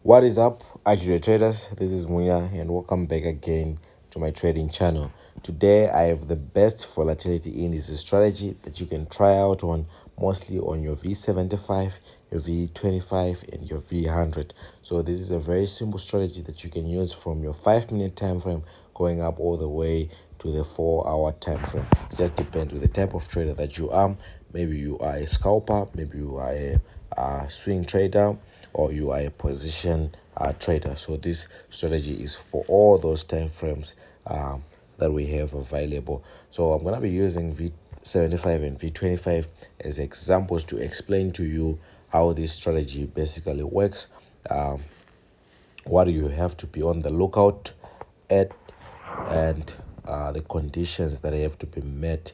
What is up, accurate traders? This is Muya and welcome back again to my trading channel. Today I have the best volatility indices strategy that you can try out on, mostly on your V75, your V25 and your V100. So this is a very simple strategy that you can use from your 5-minute time frame going up all the way to the 4-hour time frame. It just depends with the type of trader that you are. Maybe you are a scalper, maybe you are a swing trader, or you are a position trader. So this strategy is for all those time frames that we have available. So I'm going to be using V75 and V25 as examples to explain to you how this strategy basically works, what you have to be on the lookout at, and the conditions that have to be met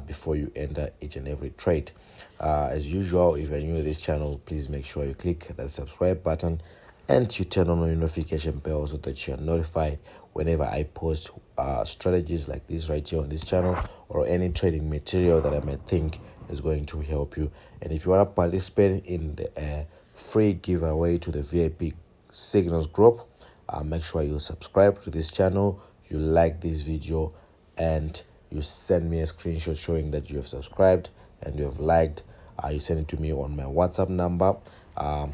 before you enter each and every trade. As usual, if you're new to this channel, please make sure you click that subscribe button and you turn on your notification bell so that you are notified whenever I post strategies like this right here on this channel, or any trading material that I might think is going to help you. And if you want to participate in the free giveaway to the VIP signals group, make sure you subscribe to this channel, you like this video, and you send me a screenshot showing that you have subscribed and you have liked. You send it to me on my WhatsApp number.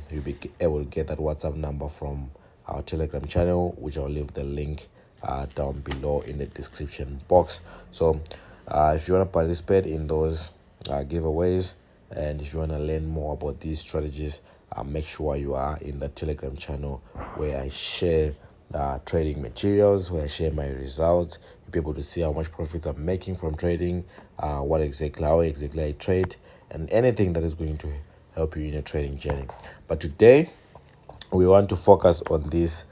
You'll be able to get that WhatsApp number from our Telegram channel, which I'll leave the link down below in the description box. So if you want to participate in those giveaways, and if you want to learn more about these strategies, make sure you are in the Telegram channel where I share trading materials, where I share my results. You'll be able to see how much profit I'm making from trading, how exactly I trade, and anything that is going to help you in your trading journey. But today we want to focus on this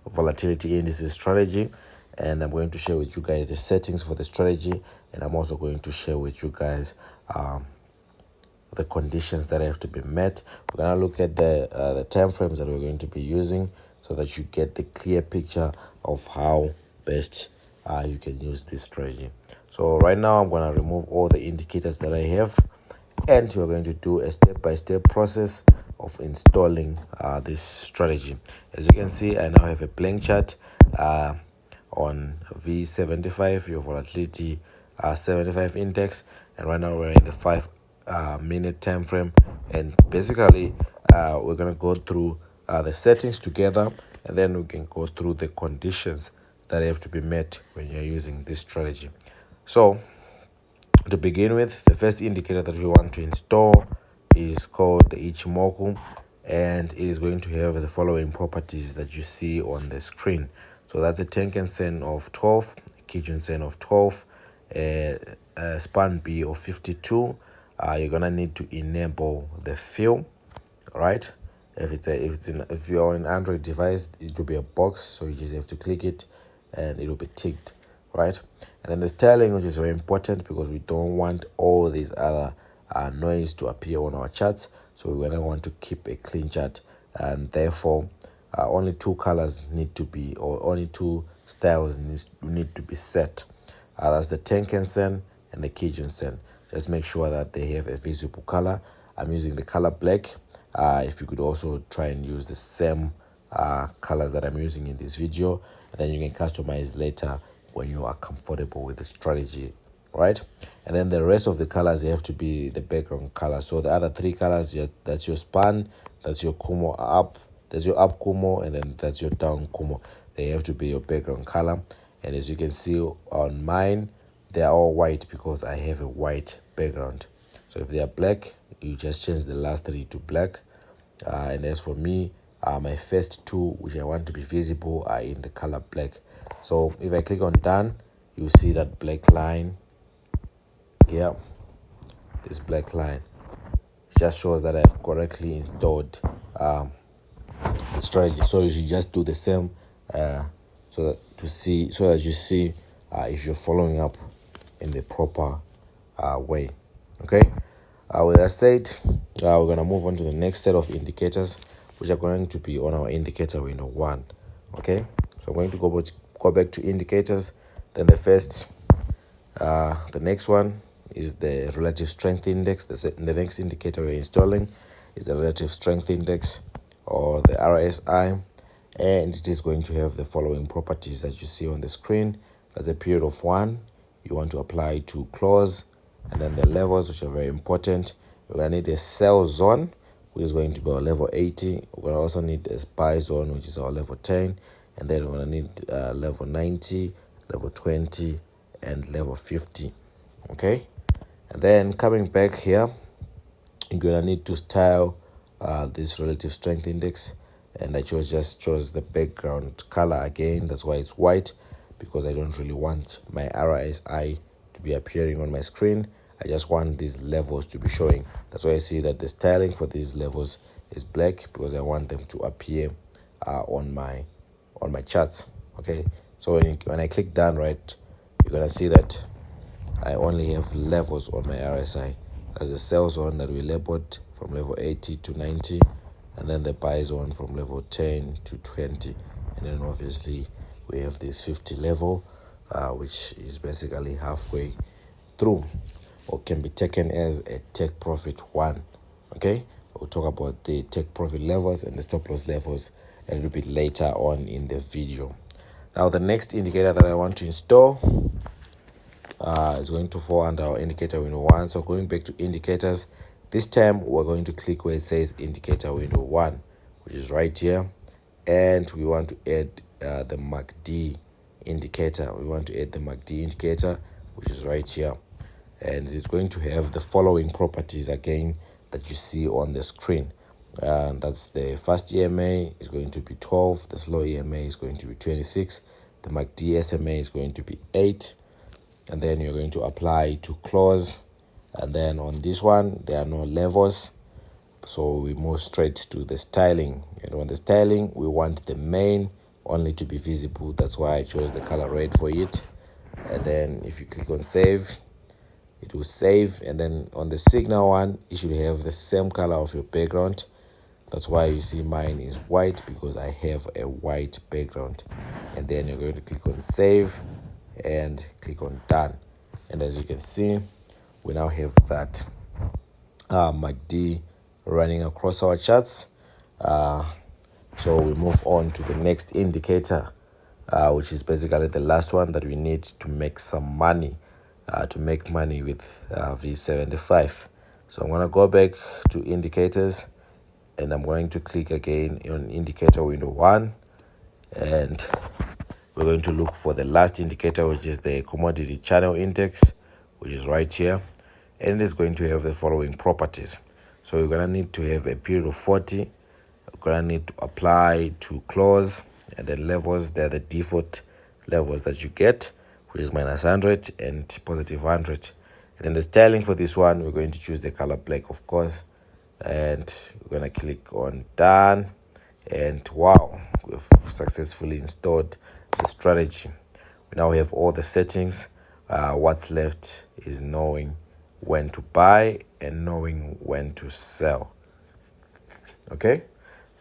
volatility indices strategy, and I'm going to share with you guys the settings for the strategy, and I'm also going to share with you guys the conditions that have to be met. We're going to look at the time frames that we're going to be using so that you get the clear picture of how best you can use this strategy. So right now I'm going to remove all the indicators that I have, and we're going to do a step-by-step process of installing this strategy. As you can see, I now have a blank chart on V75, your volatility 75 index, and right now we're in the 5-minute time frame, and basically we're going to go through the settings together, and then we can go through the conditions that have to be met when you're using this strategy. So to begin with, the first indicator that we want to install is called the Ichimoku, and it is going to have the following properties that you see on the screen. So that's a Tenkan Sen of 12, a Kijun Sen of 12, a span B of 52. You're gonna need to enable the fill, right? If you're on an Android device, it will be a box, so you just have to click it and it will be ticked, right? And then the styling, which is very important because we don't want all these other noise to appear on our charts, so we're gonna want to keep a clean chart, and therefore only two colors need to be, or only two styles need to be set. That's the Tenkan Sen and the Kijun Sen. Just make sure that they have a visible color. I'm using the color black. If you could also try and use the same colors that I'm using in this video, and then you can customize later when you are comfortable with the strategy, right? And then the rest of the colors, they have to be the background color. So the other three colors, that's your span, that's your Kumo up, that's your up Kumo, and then that's your down Kumo. They have to be your background color. And as you can see on mine, they are all white because I have a white background. So if they are black, you just change the last three to black. And as for me, my first two, which I want to be visible, are in the color black. So if I click on done, you see that black line. Yeah, this black line. It just shows that I've correctly installed the strategy. So you should just do the same so that you see if you're following up in the proper way. Okay. With that said, we're going to move on to the next set of indicators, which are going to be on our indicator window 1. Okay, so I'm going to go back to indicators. Then the next one is the relative strength index. The next indicator we're installing is the relative strength index or the RSI, and it is going to have the following properties that you see on the screen. That's a period of 1 you want to apply to close, and then the levels, which are very important. We're going to need a sell zone, which is going to be our level 80. We're going to also need a buy zone, which is our level 10, and then we're going to need level 90, level 20, and level 50. Okay, and then coming back here, you're gonna need to style this relative strength index, and I just chose the background color again. That's why it's white, because I don't really want my RSI to be appearing on my screen. I just want these levels to be showing. That's why I see that the styling for these levels is black, because I want them to appear on my charts. Okay, so when I click done, right, you're gonna see that I only have levels on my RSI. There's a sell zone that we labeled from level 80 to 90, and then the buy zone from level 10 to 20, and then obviously we have this 50 level, which is basically halfway through, or can be taken as a take profit 1. Okay, we'll talk about the take profit levels and the stop loss levels a little bit later on in the video. Now the next indicator that I want to install is going to fall under our indicator window 1. So going back to indicators, this time we're going to click where it says indicator window 1, which is right here, and we want to add the MACD indicator. We want to add the MACD indicator, which is right here, and it's going to have the following properties again that you see on the screen. That's the fast EMA is going to be 12, the slow EMA is going to be 26, the MACD SMA is going to be 8, and then you're going to apply to close. And then on this one there are no levels, so we move straight to the styling. And on the styling, we want the main only to be visible. That's why I chose the color red for it. And then if you click on save, it will save. And then on the signal one, it should have the same color of your background. That's why you see mine is white, because I have a white background. And then you're going to click on save and click on done. And as you can see, we now have that MACD running across our charts. So we move on to the next indicator, which is basically the last one that we need to make some money, to make money with V75. So I'm going to go back to indicators, and I'm going to click again on indicator window 1, and we're going to look for the last indicator, which is the commodity channel index, which is right here, and it is going to have the following properties. So you're going to need to have a period of 40. You're going to need to apply to close, and the levels, they're the default levels that you get, which is -100 and +100. And then the styling for this one, we're going to choose the color black, of course, and we're going to click on done. And wow, we've successfully installed the strategy. We now have all the settings. What's left is knowing when to buy and knowing when to sell. Okay,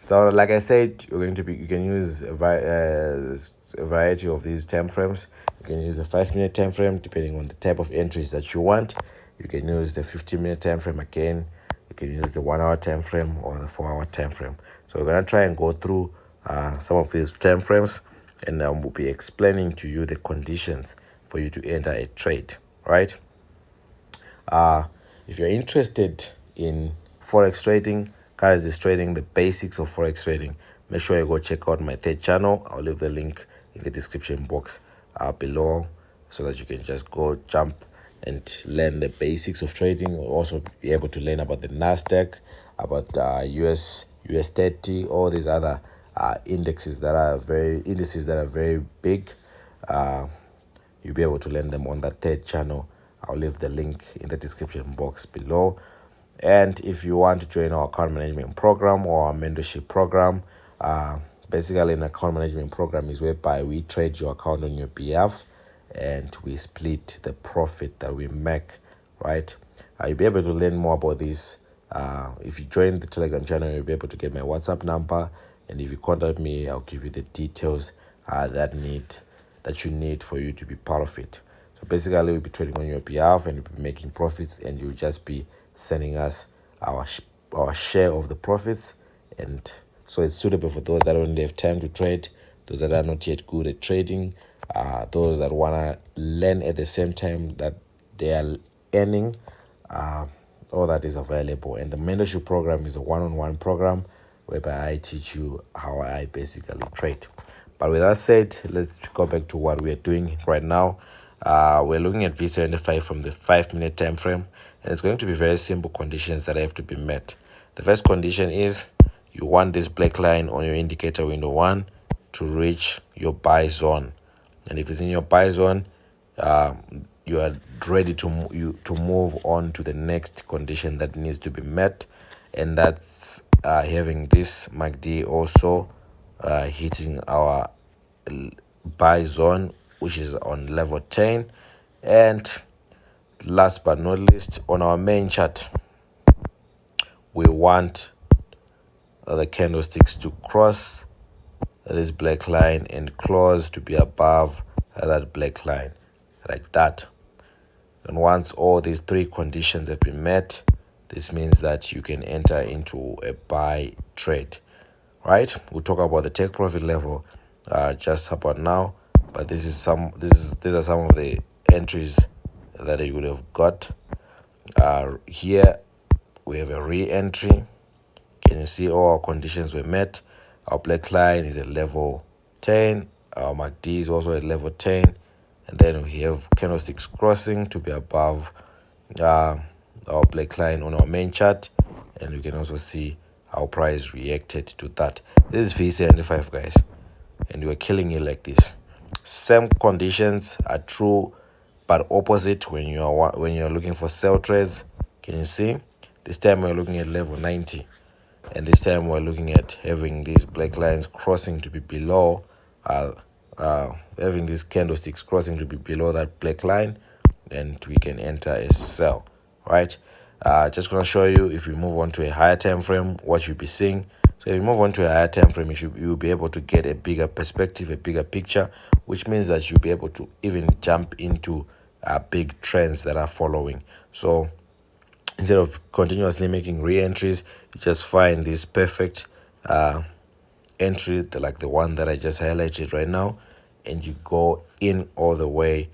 so like I said, you can use a variety of these time frames. You can use a 5-minute time frame depending on the type of entries that you want. You can use the 15-minute time frame again. You can use the 1-hour time frame or the 4-hour time frame. So we're gonna try and go through some of these time frames, and we'll be explaining to you the conditions for you to enter a trade. Right? If you're interested in forex trading, currencies trading, the basics of forex trading, make sure you go check out my third channel. I'll leave the link in the description box below, so that you can just go jump and learn the basics of trading. You'll also be able to learn about the Nasdaq, about US 30, all these other indices that are very big. You'll be able to learn them on that third channel. I'll leave the link in the description box below. And if you want to join our account management program or our mentorship program, basically an account management program is whereby we trade your account on your behalf, and we split the profit that we make. Right? You'll be able to learn more about this. If you join the Telegram channel, you'll be able to get my WhatsApp number, and if you contact me, I'll give you the details that you need for you to be part of it. So basically, we'll be trading on your behalf, and we'll be making profits, and you'll just be sending us our share of the profits, and So it's suitable for those that only have time to trade, those that are not yet good at trading, those that want to learn at the same time that they are earning. All that is available. And the mentorship program is a one-on-one program whereby I teach you how I basically trade. But with that said, let's go back to what we are doing right now. We're looking at V75 from the 5-minute time frame, and it's going to be very simple conditions that have to be met. The first condition is you want this black line on your indicator window 1 to reach your buy zone, and if it's in your buy zone, you are ready to move on to the next condition that needs to be met, and that's having this MACD also hitting our buy zone, which is on level 10. And last but not least, on our main chart, we want the candlesticks to cross this black line and close to be above that black line, like that. And once all these three conditions have been met, this means that you can enter into a buy trade, right? We'll talk about the take profit level just about now, but these are some of the entries that you would have got. Here we have a re-entry. Can you see all our conditions were met? Our black line is at level 10, our MACD is also at level 10, and then we have candlesticks crossing to be above our black line on our main chart, and you can also see how price reacted to that. This is V75, guys, and we're killing it like this. Same conditions are true but opposite when you're looking for sell trades. Can you see? This time we're looking at level 90, and this time we're looking at having these black lines crossing to be below having these candlesticks crossing to be below that black line, and we can enter a sell, right? Just gonna show you, if we move on to a higher time frame, what you'll be seeing. So if you move on to a higher time frame, you'll be able to get a bigger perspective, a bigger picture, which means that you'll be able to even jump into big trends that are following. So instead of continuously making re-entries, you just find this perfect entry, like the one that I just highlighted right now, and you go in all the way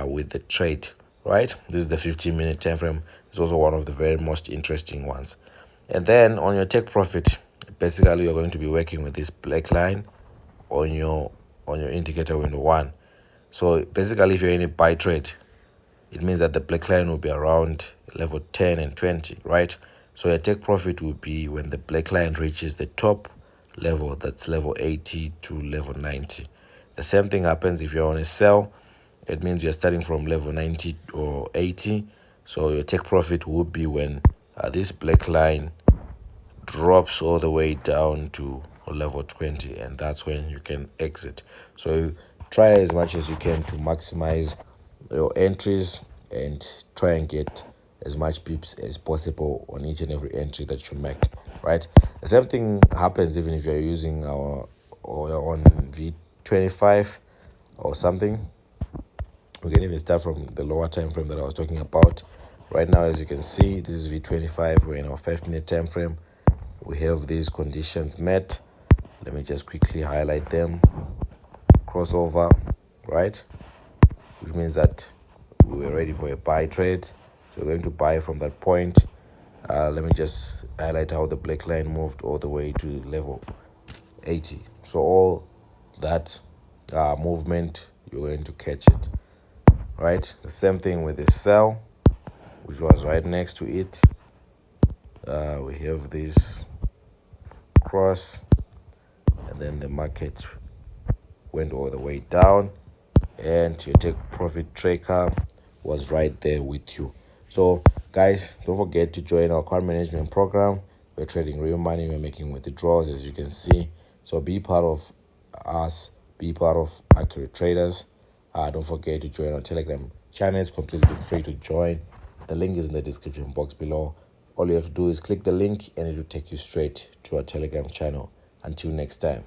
with the trade, right? This is the 15-minute time frame. It's also one of the very most interesting ones. And then on your take profit, basically you're going to be working with this black line on your indicator window 1. So basically, if you're in a buy trade, it means that the black line will be around level 10 and 20, right? So your take profit will be when the black line reaches the top level, that's level 80 to level 90. The same thing happens if you're on a sell. It means you're starting from level 90 or 80. So your take profit will be when this black line drops all the way down to level 20, and that's when you can exit. So try as much as you can to maximize your entries and try and get as much pips as possible on each and every entry that you make, right? The same thing happens even if you're using or on V25 or something. We can even start from the lower time frame that I was talking about. Right now, as you can see, this is V25. We're in our 5-minute time frame. We have these conditions met. Let me just quickly highlight them. Crossover, right? Which means that we were ready for a buy trade. So we're going to buy from that point. Let me just highlight how the black line moved all the way to level 80. So all that movement, you're going to catch it, right? The same thing with the sell, which was right next to it. We have this cross, and then the market went all the way down, and your take profit tracker was right there with you. So guys, don't forget to join our account management program. We're trading real money, we're making withdrawals, as you can see. So be part of us, be part of Accurate Traders. Don't forget to join our Telegram channel. It's completely free to join. The link is in the description box below. All you have to do is click the link and it will take you straight to our Telegram channel. Until next time.